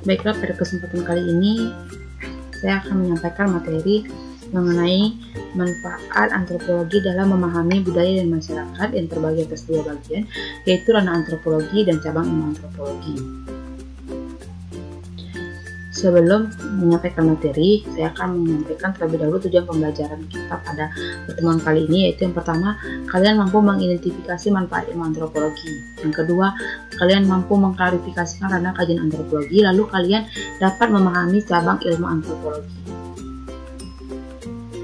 Baiklah, pada kesempatan kali ini saya akan menyampaikan materi mengenai manfaat antropologi dalam memahami budaya dan masyarakat yang terbagi atas dua bagian, yaitu ranah antropologi dan cabang ilmu antropologi. Sebelum menyampaikan materi, saya akan menyampaikan terlebih dahulu tujuan pembelajaran kita pada pertemuan kali ini, yaitu yang pertama, kalian mampu mengidentifikasi manfaat ilmu antropologi. Yang kedua, kalian mampu mengklarifikasikan ranah kajian antropologi, lalu kalian dapat memahami cabang ilmu antropologi.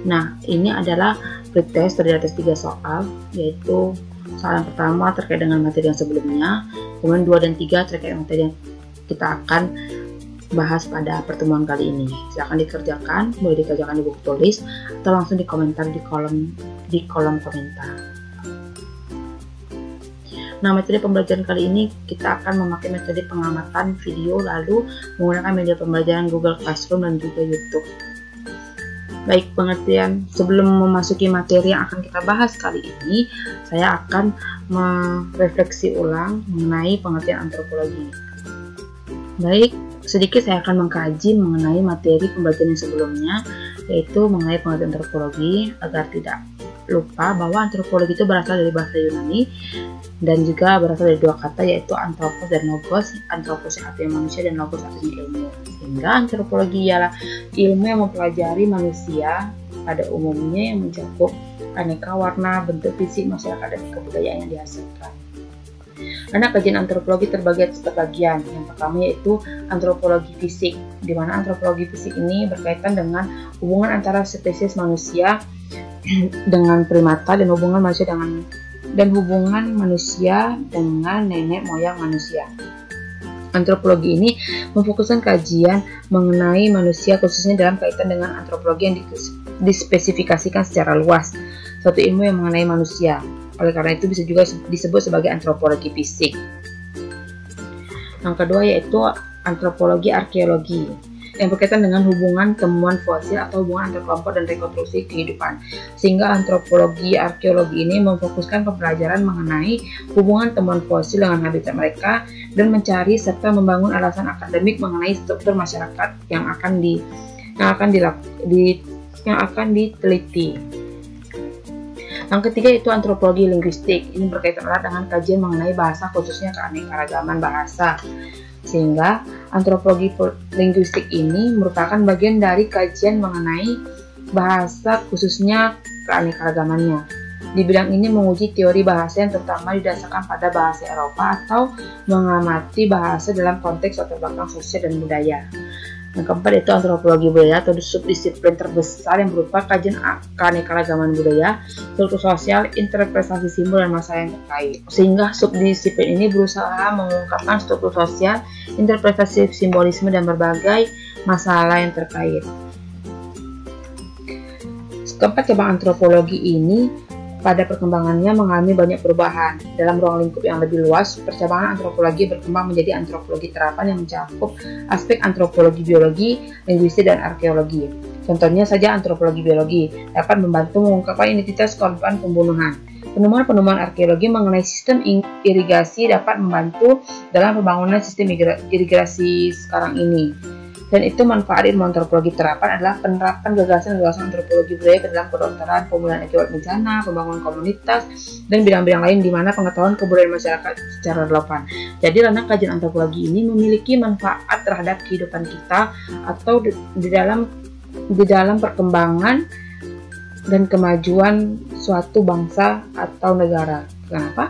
Nah, ini adalah pretest terdiri atas 3 soal, yaitu soal yang pertama terkait dengan materi yang sebelumnya, kemudian 2 dan 3 terkait dengan materi yang kita akan bahas pada pertemuan kali ini. Silakan dikerjakan, boleh dikerjakan di buku tulis atau langsung di komentar di kolom komentar. Nah, materi pembelajaran kali ini kita akan memakai metode pengamatan video lalu menggunakan media pembelajaran Google Classroom dan juga YouTube. Baik, pengertian sebelum memasuki materi yang akan kita bahas kali ini, saya akan merefleksi ulang mengenai pengertian antropologi. Baik, sedikit saya akan mengkaji mengenai materi pembelajaran sebelumnya, yaitu mengenai pengertian antropologi, agar tidak lupa bahwa antropologi itu berasal dari bahasa Yunani dan juga berasal dari 2 kata, yaitu anthropos dan logos. Anthropos yang artinya manusia dan logos artinya ilmu. Sehingga antropologi ialah ilmu yang mempelajari manusia pada umumnya yang mencakup aneka warna, bentuk fisik, masyarakat, dan kebudayaan yang dihasilkan. Karena kajian antropologi terbagi atas bagian. Yang pertama yaitu antropologi fisik, di mana antropologi fisik ini berkaitan dengan hubungan antara spesies manusia dengan primata dan hubungan manusia dengan nenek moyang manusia. Antropologi ini memfokuskan kajian mengenai manusia, khususnya dalam kaitan dengan antropologi yang dispesifikasikan secara luas, suatu ilmu yang mengenai manusia. Oleh karena itu bisa juga disebut sebagai antropologi fisik. Yang kedua yaitu antropologi arkeologi, yang berkaitan dengan hubungan temuan fosil atau hubungan antar kelompok dan rekonstruksi kehidupan. Sehingga antropologi arkeologi ini memfokuskan pembelajaran mengenai hubungan temuan fosil dengan habitat mereka dan mencari serta membangun alasan akademik mengenai struktur masyarakat yang akan diteliti. Yang ketiga itu antropologi linguistik. Ini berkaitan erat dengan kajian mengenai bahasa, khususnya keanekaragaman bahasa. Sehingga antropologi linguistik ini merupakan bagian dari kajian mengenai bahasa, khususnya keanekaragamannya. Di bidang ini menguji teori bahasa yang terutama didasarkan pada bahasa Eropa atau mengamati bahasa dalam konteks latar belakang sosial dan budaya. Yang keempat itu antropologi budaya atau subdisiplin terbesar yang berupa kajian keanekaragaman budaya, struktur sosial, interpretasi simbol dan masalah yang terkait. Sehingga subdisiplin ini berusaha mengungkapkan struktur sosial, interpretasi simbolisme dan berbagai masalah yang terkait. Keempat, cabang antropologi ini pada perkembangannya mengalami banyak perubahan. Dalam ruang lingkup yang lebih luas, percabangan antropologi berkembang menjadi antropologi terapan yang mencakup aspek antropologi biologi, linguistik, dan arkeologi. Contohnya saja antropologi biologi dapat membantu mengungkapkan identitas korban pembunuhan. Penemuan-penemuan arkeologi mengenai sistem irigasi dapat membantu dalam pembangunan sistem irigasi sekarang ini. Dan itu manfaat ilmu antropologi terapan adalah penerapan gagasan-gagasan antropologi budaya ke dalam kedokteran, pemulihan akibat bencana, pembangunan komunitas, dan bidang-bidang lain di mana pengetahuan kebudayaan masyarakat secara relevan. Jadi ranah kajian antropologi ini memiliki manfaat terhadap kehidupan kita atau di dalam perkembangan dan kemajuan suatu bangsa atau negara. Kenapa?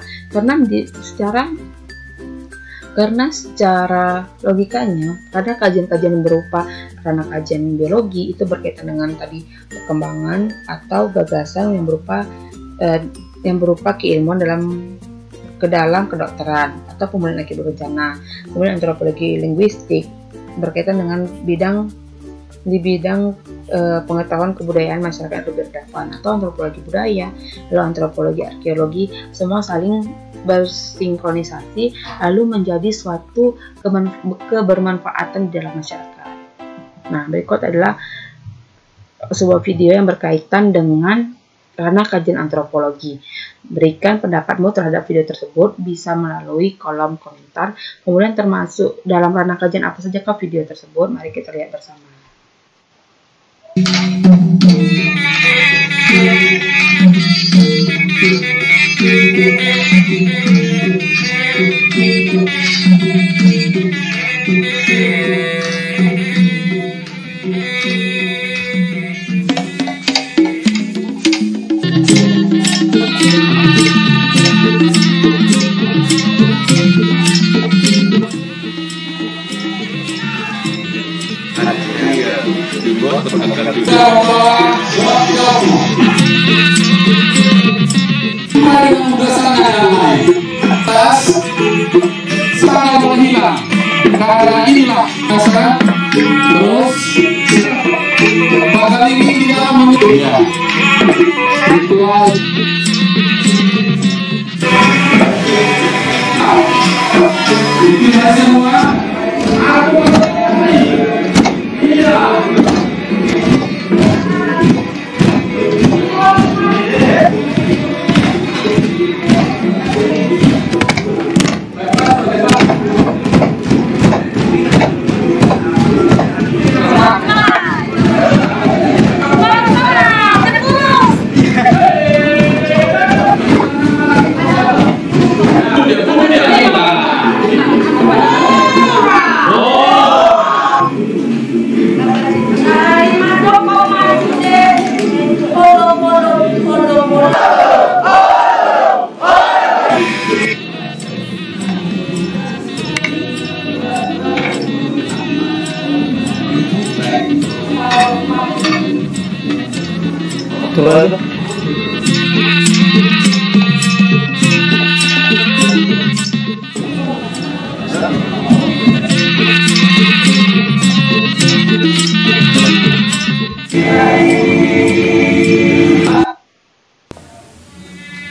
Karena secara logikanya, ada kajian-kajian yang berupa karena kajian biologi itu berkaitan dengan tadi perkembangan atau gagasan yang berupa keilmuan ke dalam kedokteran atau pemulihan akibat bencana. Kemudian antropologi linguistik berkaitan dengan bidang pengetahuan kebudayaan masyarakat yang berdakwaan atau antropologi budaya, lalu antropologi arkeologi, semua saling bersinkronisasi lalu menjadi suatu kebermanfaatan di dalam masyarakat. Nah, berikut adalah sebuah video yang berkaitan dengan ranah kajian antropologi. Berikan pendapatmu terhadap video tersebut bisa melalui kolom komentar. Kemudian termasuk dalam ranah kajian apa saja ke video tersebut? Mari kita lihat bersama. Sangat menghilang karena inilah masalah. Terus bakal ini tidak mengira kita semua aku iya.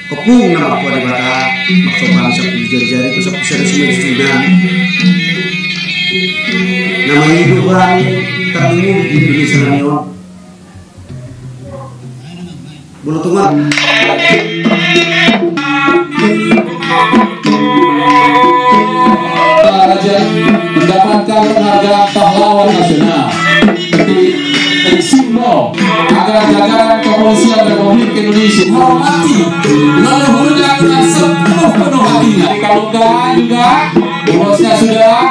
Kepung nama aku ada bata maksud bangsa jari-jari itu sapu serius juga. Nama hidup orang terdengar di Indonesia Namion. Bulu tungat. Raja mendapatkan penghargaan pahlawan nasional dari simbol agar jajaran kepolisian Republik Indonesia menghormati leluhurnya dengan sepenuh hatinya. Dikalungkan juga, bosnya sudah.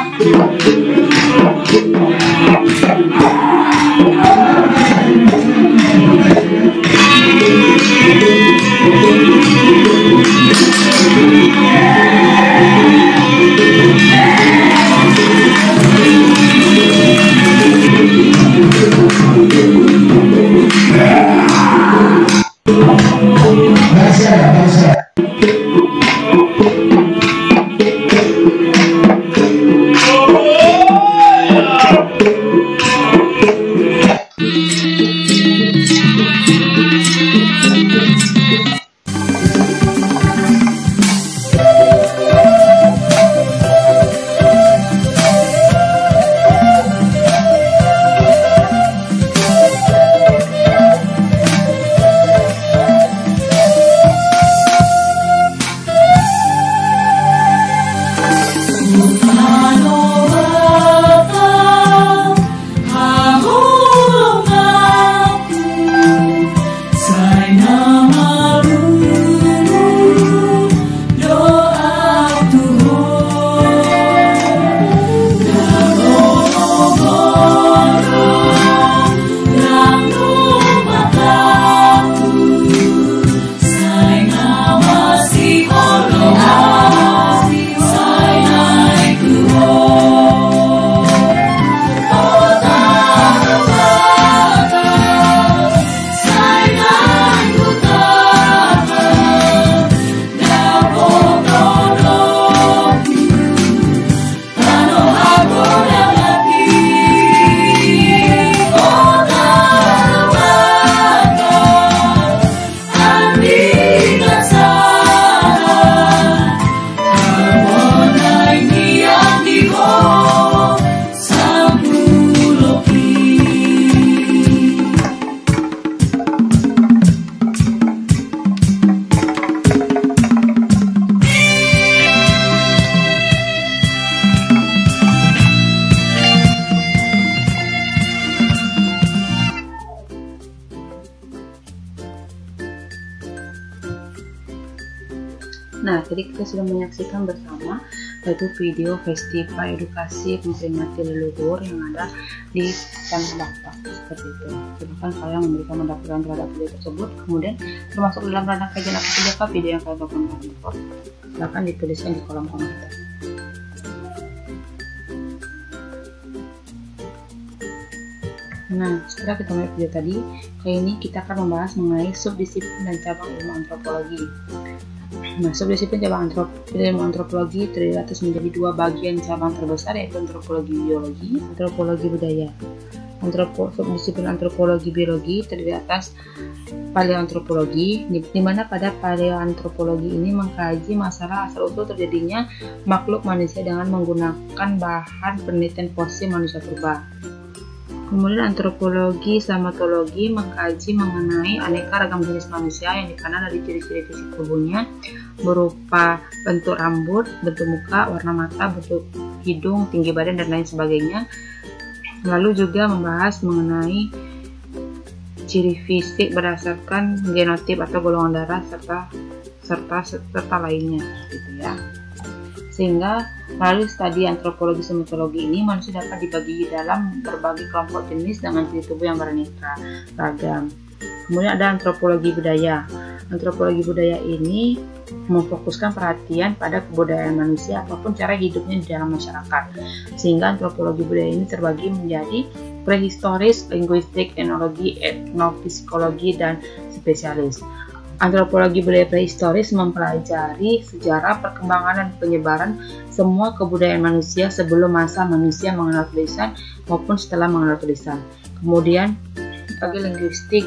tadi kita sudah menyaksikan bersama yaitu video festival edukasi memperingati leluhur yang ada di Tanah Batak seperti itu. Silahkan kalian memberikan pendapatan terhadap video tersebut, kemudian termasuk dalam ranah kajian apa saja video yang kalian lakukan info. Silahkan dituliskan di kolom komentar. Nah, setelah kita melihat video tadi, kali ini kita akan membahas mengenai subdisiplin dan cabang ilmu antropologi. Nah, subdisiplin cabang ilmu antropologi terdiri atas menjadi dua bagian cabang terbesar, yaitu antropologi biologi, antropologi budaya. Subdisiplin antropologi biologi terdiri atas paleoantropologi, di mana pada paleoantropologi ini mengkaji masalah asal-usul terjadinya makhluk manusia dengan menggunakan bahan penelitian fosil manusia purba. Kemudian antropologi somatologi mengkaji mengenai aneka ragam jenis manusia yang dipandang dari ciri-ciri fisik tubuhnya berupa bentuk rambut, bentuk muka, warna mata, bentuk hidung, tinggi badan, dan lain sebagainya. Lalu juga membahas mengenai ciri fisik berdasarkan genotip atau golongan darah serta lainnya, gitu ya. Sehingga melalui studi antropologi somatologi ini manusia dapat dibagi dalam berbagai kelompok jenis dengan ciri tubuh yang beraneka ragam. Kemudian ada antropologi budaya. Antropologi budaya ini memfokuskan perhatian pada kebudayaan manusia ataupun cara hidupnya di dalam masyarakat. Sehingga antropologi budaya ini terbagi menjadi prehistoris, linguistik, etnologi, etnopsikologi, dan spesialis. Antropologi budaya prehistoris mempelajari sejarah, perkembangan, dan penyebaran semua kebudayaan manusia sebelum masa manusia mengenal tulisan maupun setelah mengenal tulisan. Kemudian, bagi linguistik,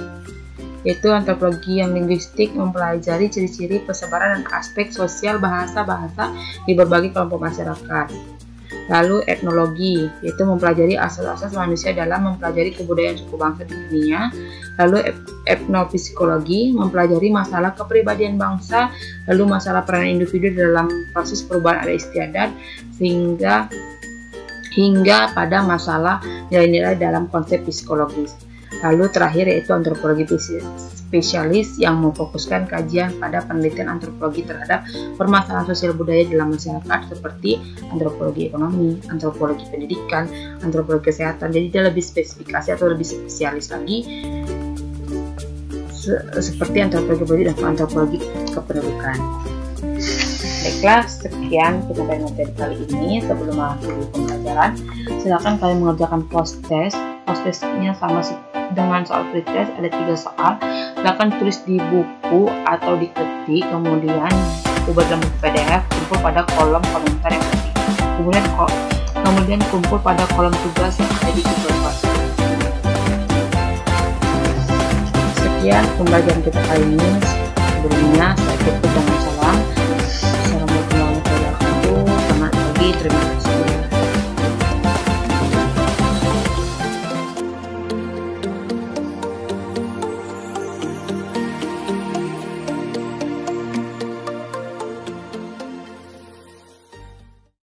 yaitu antropologi yang linguistik mempelajari ciri-ciri persebaran dan aspek sosial bahasa-bahasa di berbagai kelompok masyarakat. Lalu etnologi, yaitu mempelajari asal-asal manusia dalam mempelajari kebudayaan suku bangsa di dunia. Lalu etnopsikologi, mempelajari masalah kepribadian bangsa, lalu masalah peranan individu dalam proses perubahan adat istiadat, hingga pada masalah nilai-nilai dalam konsep psikologis. Lalu terakhir yaitu antropologi spesialis yang memfokuskan kajian pada penelitian antropologi terhadap permasalahan sosial budaya dalam masyarakat seperti antropologi ekonomi, antropologi pendidikan, antropologi kesehatan. Jadi dia lebih spesifikasi atau lebih spesialis lagi seperti antropologi budaya dan antropologi kependudukan. Baiklah, sekian penyampaian materi kali ini. Sebelum mengakhiri pembelajaran, silakan kalian mengerjakan post-test. Post-testnya sama dengan soal pretest, ada 3 soal. Silakan tulis di buku atau diketik, kemudian ubah dalam buku PDF, kumpul pada kolom komentar yang ketik. Kemudian kumpul pada kolom tugas yang ada di Google Classroom. Sekian pembelajaran kita kali ini. Sebelumnya saya tutup dengan salam.